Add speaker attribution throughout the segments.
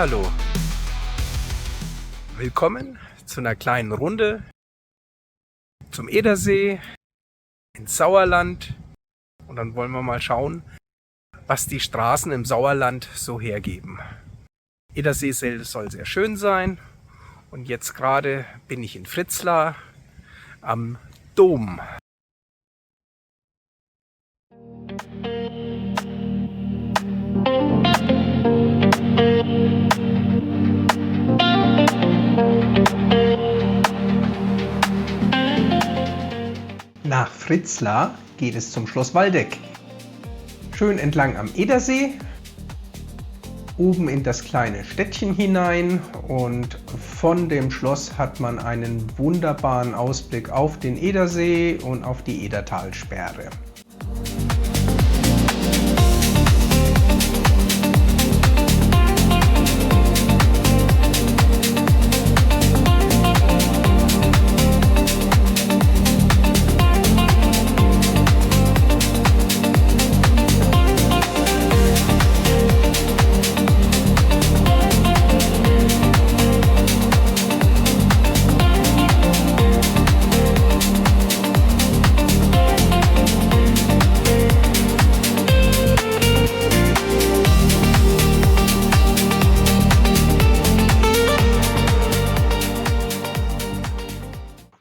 Speaker 1: Hallihallo! Willkommen zu einer kleinen Runde zum Edersee ins Sauerland. Und dann wollen wir mal schauen, was die Straßen im Sauerland so hergeben. Edersee soll sehr schön sein. Und jetzt gerade bin ich in Fritzlar am Dom. Nach Fritzlar geht es zum Schloss Waldeck. Schön entlang am Edersee, oben in das kleine Städtchen hinein, und von dem Schloss hat man einen wunderbaren Ausblick auf den Edersee und auf die Edertalsperre.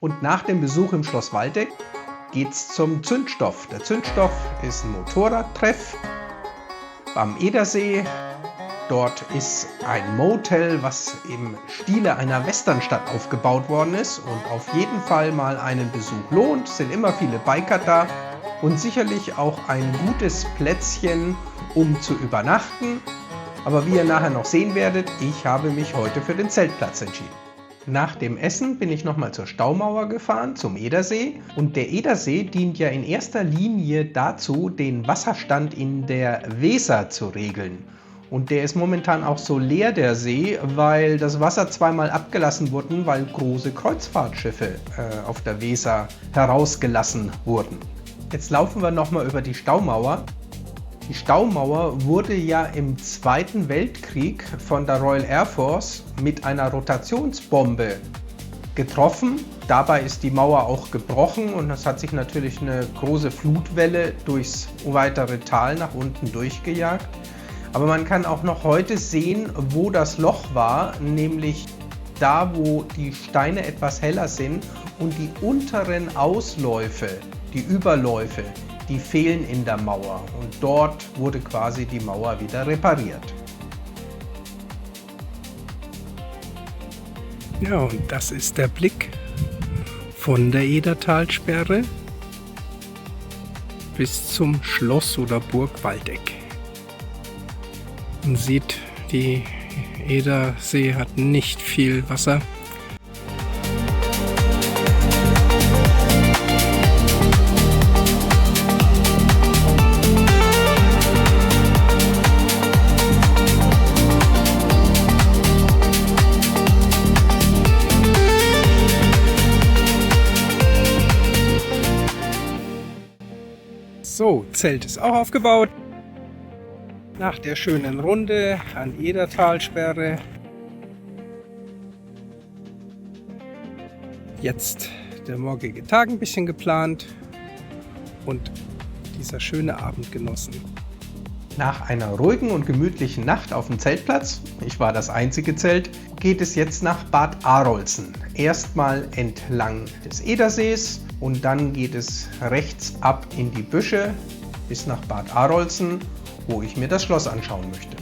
Speaker 1: Und nach dem Besuch im Schloss Waldeck geht's zum Zündstoff. Der Zündstoff ist ein Motorradtreff am Edersee. Dort ist ein Motel, was im Stile einer Westernstadt aufgebaut worden ist und auf jeden Fall mal einen Besuch lohnt. Es sind immer viele Biker da und sicherlich auch ein gutes Plätzchen, um zu übernachten. Aber wie ihr nachher noch sehen werdet, ich habe mich heute für den Zeltplatz entschieden. Nach dem Essen bin ich nochmal zur Staumauer gefahren, zum Edersee. Und der Edersee dient ja in erster Linie dazu, den Wasserstand in der Weser zu regeln. Und der ist momentan auch so leer, der See, weil das Wasser zweimal abgelassen wurde, weil große Kreuzfahrtschiffe auf der Weser herausgelassen wurden. Jetzt laufen wir nochmal über die Staumauer. Die Staumauer wurde ja im Zweiten Weltkrieg von der Royal Air Force mit einer Rotationsbombe getroffen. Dabei ist die Mauer auch gebrochen und es hat sich natürlich eine große Flutwelle durchs weitere Tal nach unten durchgejagt. Aber man kann auch noch heute sehen, wo das Loch war, nämlich da, wo die Steine etwas heller sind und die unteren Ausläufe, die Überläufe, die fehlen in der Mauer, und dort wurde quasi die Mauer wieder repariert. Ja, und das ist der Blick von der Edertalsperre bis zum Schloss oder Burg Waldeck. Man sieht, die Edersee hat nicht viel Wasser. So, Zelt ist auch aufgebaut. Nach der schönen Runde an Edertalsperre. Jetzt der morgige Tag ein bisschen geplant und dieser schöne Abend genossen. Nach einer ruhigen und gemütlichen Nacht auf dem Zeltplatz, ich war das einzige Zelt, geht es jetzt nach Bad Arolsen. Erstmal entlang des Edersees und dann geht es rechts ab in die Büsche bis nach Bad Arolsen, wo ich mir das Schloss anschauen möchte.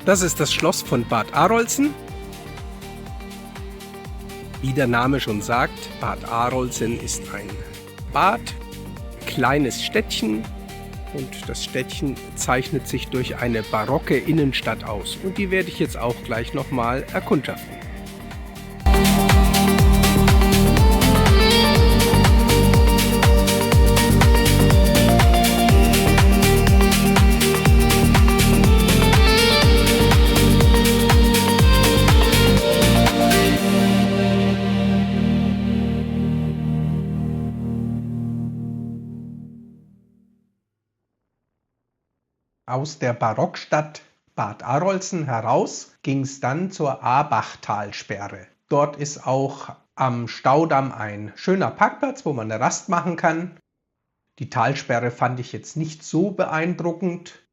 Speaker 1: Das ist das Schloss von Bad Arolsen. Wie der Name schon sagt, Bad Arolsen ist ein Bad, kleines Städtchen, und das Städtchen zeichnet sich durch eine barocke Innenstadt aus. Und die werde ich jetzt auch gleich nochmal erkundschaften. Aus der Barockstadt Bad Arolsen heraus ging es dann zur Aabachtalsperre. Dort ist auch am Staudamm ein schöner Parkplatz, wo man eine Rast machen kann. Die Talsperre fand ich jetzt nicht so beeindruckend.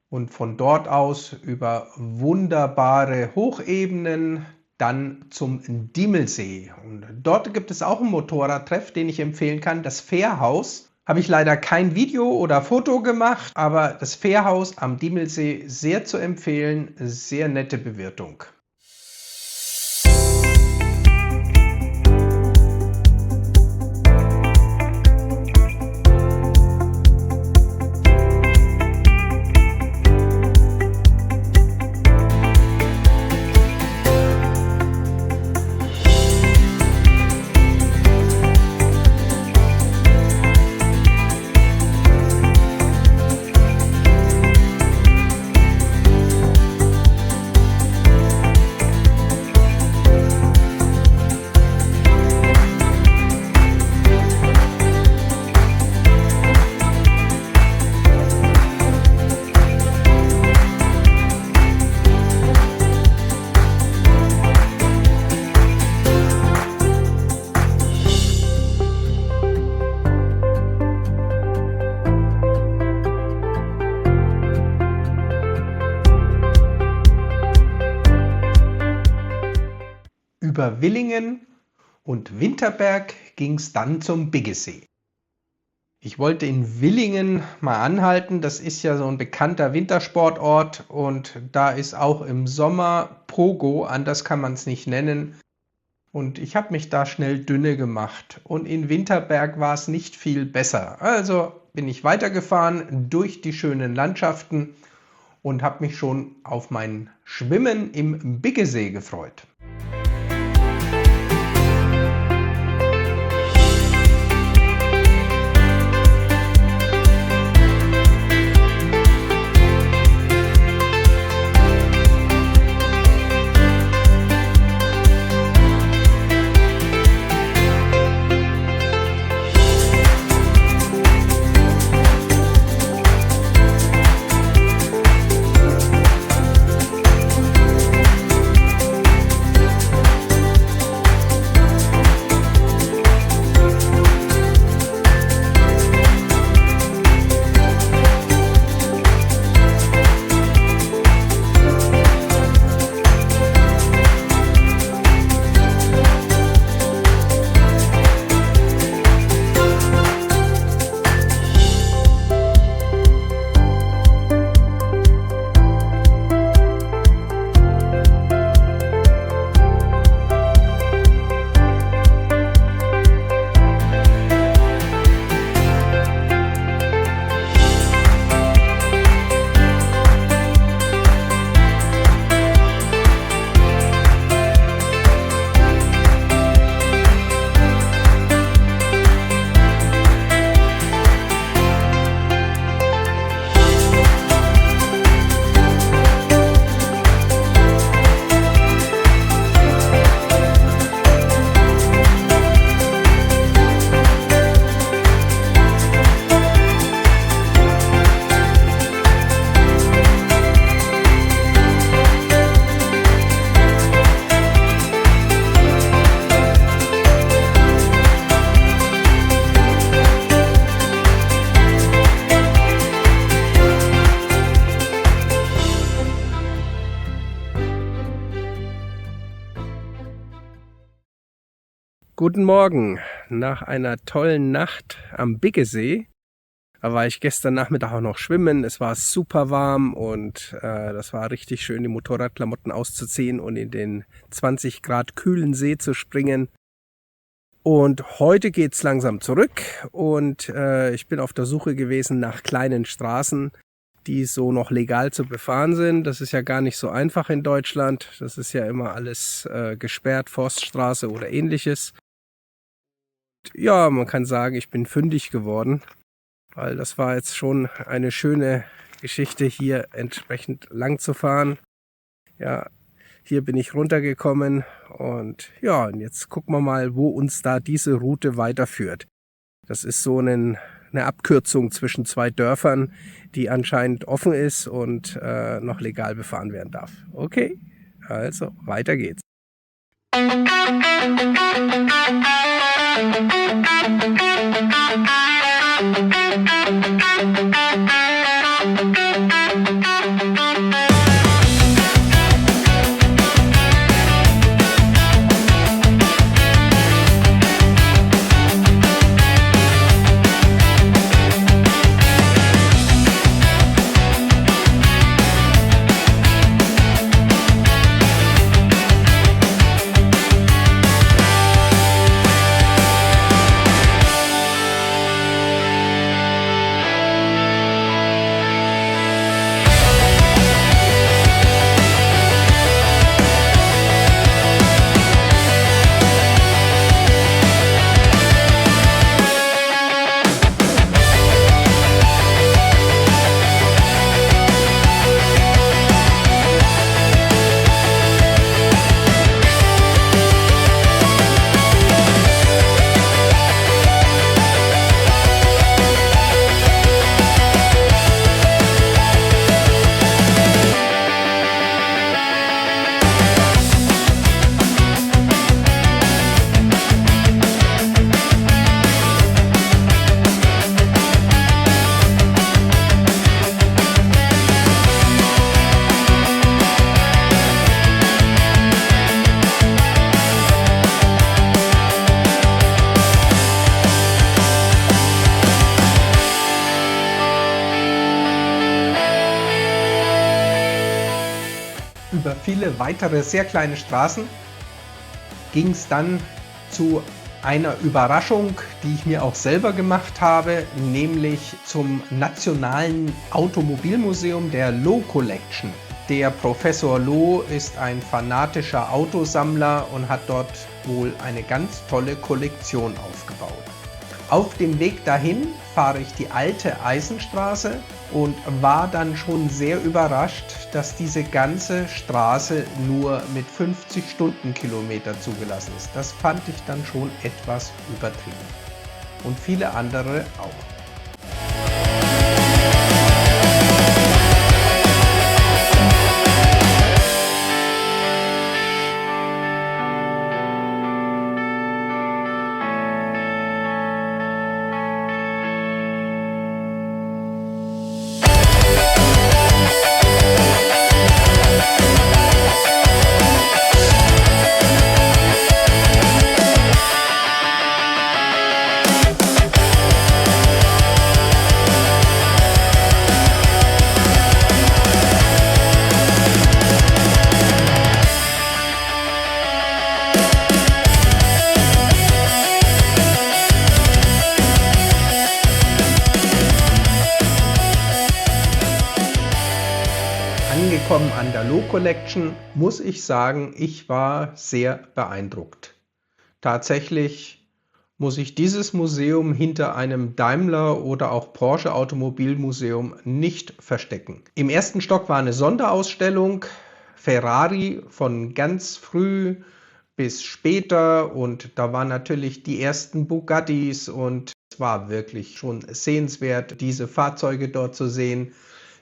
Speaker 1: Und von dort aus über wunderbare Hochebenen dann zum Diemelsee. Und dort gibt es auch einen Motorradtreff, den ich empfehlen kann, das Fährhaus. Habe ich leider kein Video oder Foto gemacht, aber das Fährhaus am Diemelsee sehr zu empfehlen, sehr nette Bewirtung. Über Willingen und Winterberg ging es dann zum Biggesee. Ich wollte in Willingen mal anhalten, das ist ja so ein bekannter Wintersportort und da ist auch im Sommer Pogo, anders kann man es nicht nennen. Und ich habe mich da schnell dünne gemacht und in Winterberg war es nicht viel besser. Also bin ich weitergefahren durch die schönen Landschaften und habe mich schon auf mein Schwimmen im Biggesee gefreut. Guten Morgen. Nach einer tollen Nacht am Biggesee war ich gestern Nachmittag auch noch schwimmen. Es war super warm und das war richtig schön, die Motorradklamotten auszuziehen und in den 20 Grad kühlen See zu springen. Und heute geht's langsam zurück und ich bin auf der Suche gewesen nach kleinen Straßen, die so noch legal zu befahren sind. Das ist ja gar nicht so einfach in Deutschland. Das ist ja immer alles gesperrt, Forststraße oder ähnliches. Ja, man kann sagen, ich bin fündig geworden, weil das war jetzt schon eine schöne Geschichte, hier entsprechend lang zu fahren. Ja, hier bin ich runtergekommen und ja, und jetzt gucken wir mal, wo uns da diese Route weiterführt. Das ist so ein
Speaker 2: eine Abkürzung zwischen zwei Dörfern, die anscheinend offen ist und noch legal befahren werden darf. Okay, also weiter geht's.
Speaker 1: Über viele weitere sehr kleine Straßen ging es dann zu einer Überraschung, die ich mir auch selber gemacht habe, nämlich zum Nationalen Automobilmuseum der Low Collection. Der Professor Loh ist ein fanatischer Autosammler und hat dort wohl eine ganz tolle Kollektion aufgebaut. Auf dem Weg dahin fahre ich die alte Eisenstraße und war dann schon sehr überrascht, dass diese ganze Straße nur mit 50 Stundenkilometer zugelassen ist. Das fand ich dann schon etwas übertrieben. Und viele andere auch. Angekommen an der Loh Collection muss ich sagen, ich war sehr beeindruckt. Tatsächlich muss ich dieses Museum hinter einem Daimler oder auch Porsche Automobilmuseum nicht verstecken. Im ersten Stock war eine Sonderausstellung, Ferrari von ganz früh bis später, und da waren natürlich die ersten Bugattis und es war wirklich schon sehenswert, diese Fahrzeuge dort zu sehen.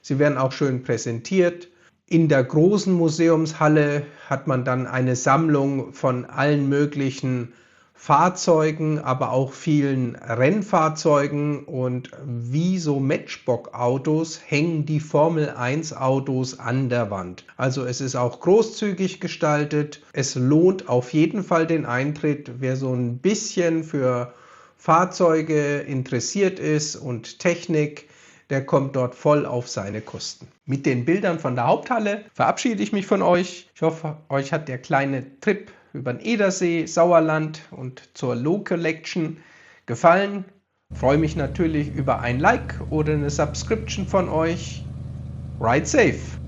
Speaker 1: Sie werden auch schön präsentiert. In der großen Museumshalle hat man dann eine Sammlung von allen möglichen Fahrzeugen, aber auch vielen Rennfahrzeugen, und wie so Matchbox-Autos hängen die Formel-1-Autos an der Wand. Also es ist auch großzügig gestaltet. Es lohnt auf jeden Fall den Eintritt, wer so ein bisschen für Fahrzeuge interessiert ist und Technik. Der kommt dort voll auf seine Kosten. Mit den Bildern von der Haupthalle verabschiede ich mich von euch. Ich hoffe, euch hat der kleine Trip über den Edersee, Sauerland und zur Loh Collection gefallen. Ich freue mich natürlich über ein Like oder eine Subscription von euch. Ride safe!